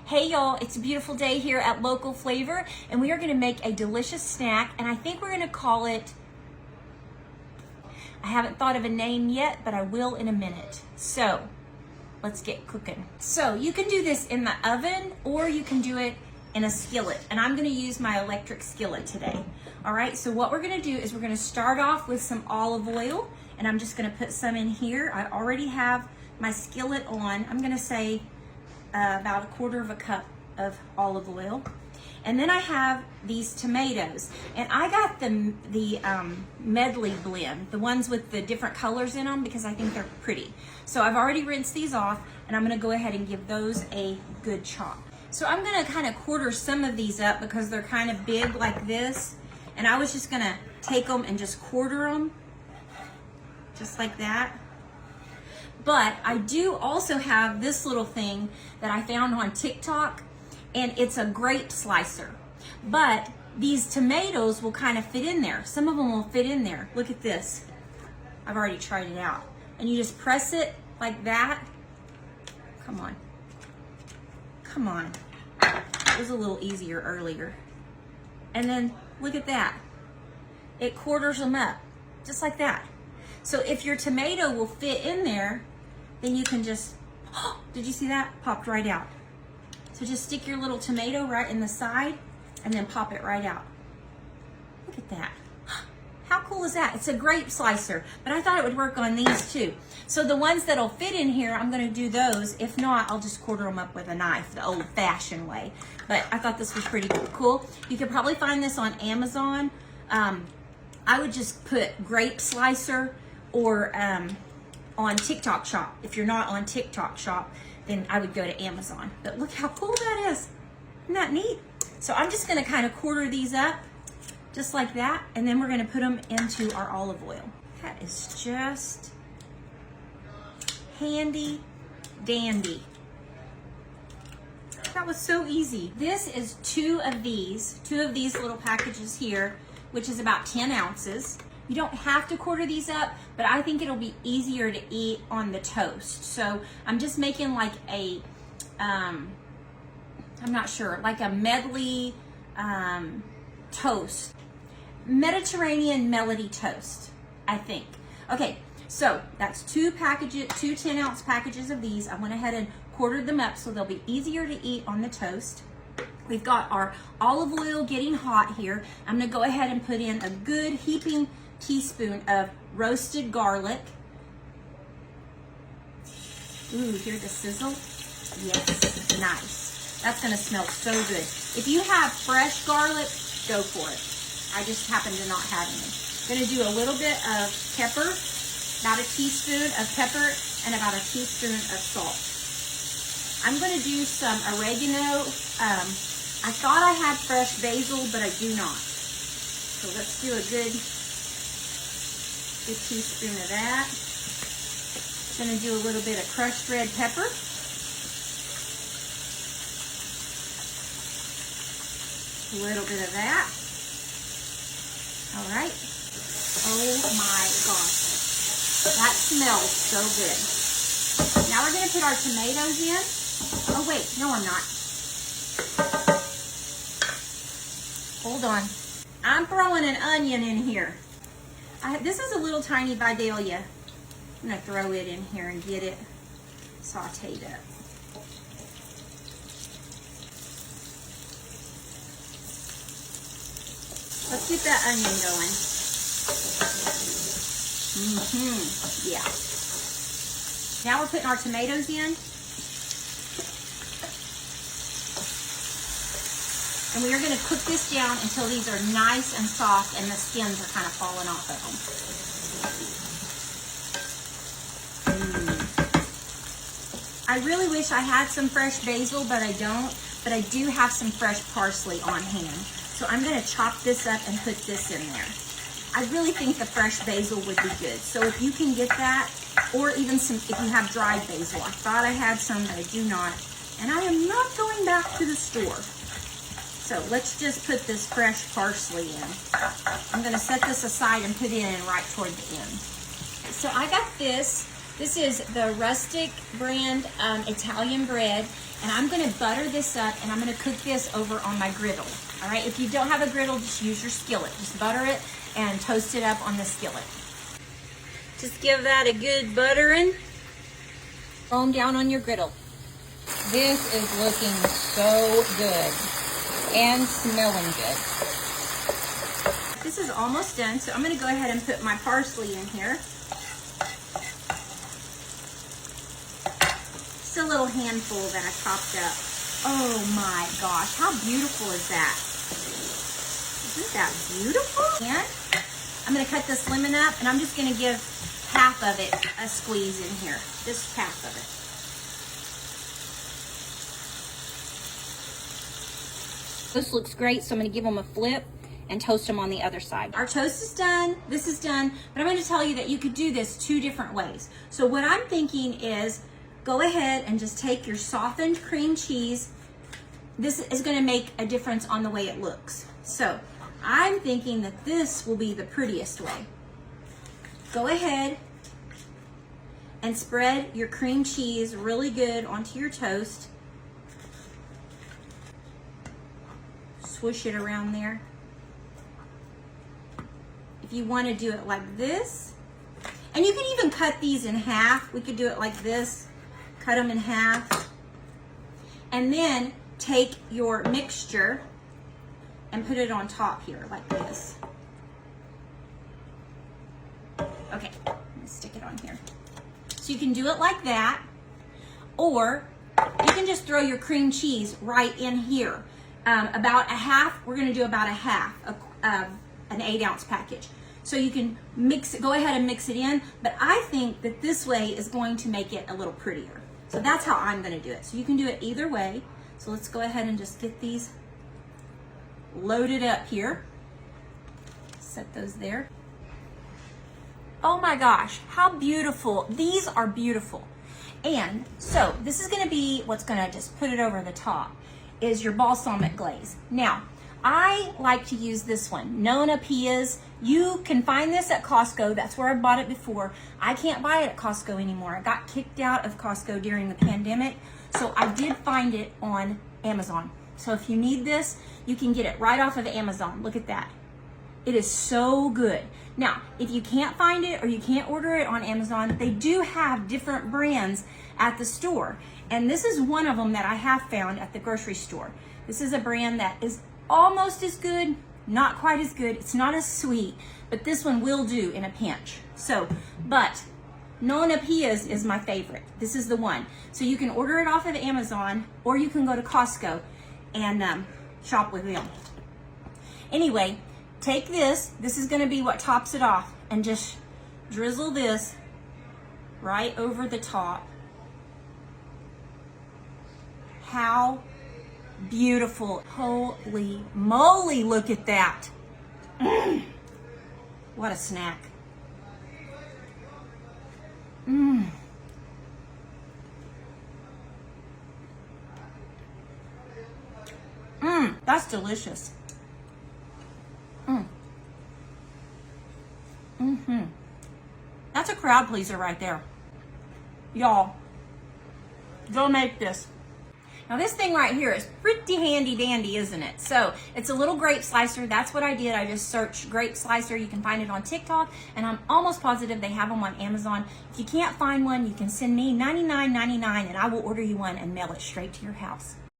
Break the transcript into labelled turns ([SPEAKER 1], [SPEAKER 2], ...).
[SPEAKER 1] Hey y'all, it's a beautiful day here at Local Flavor, and we are gonna make a delicious snack, and I think we're gonna call it, I haven't thought of a name yet, but I will in a minute. So, let's get cooking. So, you can do this in the oven, or you can do it in a skillet, and I'm gonna use my electric skillet today. All right, so what we're gonna do is we're gonna start off with some olive oil, and I'm just gonna put some in here. I already have my skillet on. I'm gonna say about 1/4 cup of olive oil. And then I have these tomatoes, and I got the medley blend, the ones with the different colors in them, because I think they're pretty. So I've already rinsed these off, and I'm gonna go ahead and give those a good chop. So I'm gonna kind of quarter some of these up because they're kind of big like this, and I was just gonna take them and just quarter them, just like that. But I do also have this little thing that I found on TikTok, and it's a grape slicer. But these tomatoes will kind of fit in there. Some of them will fit in there. Look at this. I've already tried it out. And you just press it like that. Come on. Come on. It was a little easier earlier. And then look at that. It quarters them up, just like that. So if your tomato will fit in there, then you can just, oh, did you see that? Popped right out. So just stick your little tomato right in the side and then pop it right out. Look at that. How cool is that? It's a grape slicer, but I thought it would work on these too. So the ones that'll fit in here, I'm gonna do those. If not, I'll just quarter them up with a knife, the old fashioned way. But I thought this was pretty cool. You could probably find this on Amazon. I would just put grape slicer or on TikTok shop. If you're not on TikTok shop, then I would go to Amazon. But look how cool that is. Isn't that neat? So I'm just gonna kind of quarter these up, just like that, and then we're gonna put them into our olive oil. That is just handy dandy. That was so easy. This is two of these little packages here, which is about 10 ounces. You don't have to quarter these up, but I think it'll be easier to eat on the toast. So I'm just making like a, I'm not sure, like a medley toast. Mediterranean melody toast, I think. Okay, so that's two 10-ounce packages of these. I went ahead and quartered them up so they'll be easier to eat on the toast. We've got our olive oil getting hot here. I'm gonna go ahead and put in a good heaping teaspoon of roasted garlic. Ooh, hear the sizzle? Yes, nice. That's gonna smell so good. If you have fresh garlic, go for it. I just happen to not have any. Gonna do a little bit of pepper, about a teaspoon of pepper and about a teaspoon of salt. I'm gonna do some oregano. I thought I had fresh basil, but I do not. So let's do a good teaspoon of that. Gonna do a little bit of crushed red pepper. A little bit of that. All right. Oh my gosh. That smells so good. Now we're gonna put our tomatoes in. Oh wait, no I'm not. Hold on. I'm throwing an onion in here. This is a little tiny vidalia. I'm gonna throw it in here and get it sauteed up. Let's get that onion going. Yeah. Now we're putting our tomatoes in. And we are going to cook this down until these are nice and soft and the skins are kind of falling off of them. I really wish I had some fresh basil, but I don't. But I do have some fresh parsley on hand. So I'm going to chop this up and put this in there. I really think the fresh basil would be good. So if you can get that, or even some, if you have dried basil. I thought I had some, but I do not. And I am not going back to the store. So let's just put this fresh parsley in. I'm gonna set this aside and put it in right toward the end. So I got this This is the Rustic brand Italian bread, and I'm gonna butter this up and I'm gonna cook this over on my griddle. All right, if you don't have a griddle, just use your skillet. Just butter it and toast it up on the skillet. Just give that a good buttering. Throw them down on your griddle. This is looking so good and smelling good. This is almost done, so I'm gonna go ahead and put my parsley in here. Just a little handful that I chopped up. Oh my gosh, how beautiful is that? Isn't that beautiful? And I'm gonna cut this lemon up and I'm just gonna give half of it a squeeze in here. Just half of it. This looks great, so I'm gonna give them a flip and toast them on the other side. Our toast is done, this is done, but I'm gonna tell you that you could do this 2 different ways. So what I'm thinking is, go ahead and just take your softened cream cheese. This is gonna make a difference on the way it looks. So I'm thinking that this will be the prettiest way. Go ahead and spread your cream cheese really good onto your toast. Swoosh it around there. If you want to do it like this, and you can even cut these in half. We could do it like this, cut them in half, and then take your mixture and put it on top here like this. Okay, let me stick it on here. So you can do it like that, or you can just throw your cream cheese right in here. About a half, we're gonna do about a half of an 8-ounce package. So you can mix it, go ahead and mix it in, but I think that this way is going to make it a little prettier. So that's how I'm gonna do it. So you can do it either way. So let's go ahead and just get these loaded up here. Set those there. Oh my gosh, how beautiful. These are beautiful. And so this is gonna be what's gonna just put it over the top, is your balsamic glaze. Now, I like to use this one, Nonna Pia's. You can find this at Costco. That's where I bought it before. I can't buy it at Costco anymore. I got kicked out of Costco during the pandemic, so I did find it on Amazon. So if you need this, you can get it right off of Amazon. Look at that. It is so good. Now, if you can't find it or you can't order it on Amazon, they do have different brands at the store. And this is one of them that I have found at the grocery store. This is a brand that is almost as good, not quite as good. It's not as sweet, but this one will do in a pinch. So, but Nonna Pia's is my favorite. This is the one. So you can order it off of Amazon, or you can go to Costco and shop with them. Anyway, take this. This is gonna be what tops it off, and just drizzle this right over the top. How beautiful. Holy moly, look at that. What a snack. That's delicious. That's a crowd pleaser right there. Y'all, go make this. Now this thing right here is pretty handy dandy, isn't it? So it's a little grape slicer. That's what I did. I just searched grape slicer. You can find it on TikTok, and I'm almost positive they have them on Amazon. If you can't find one, you can send me $99.99 and I will order you one and mail it straight to your house.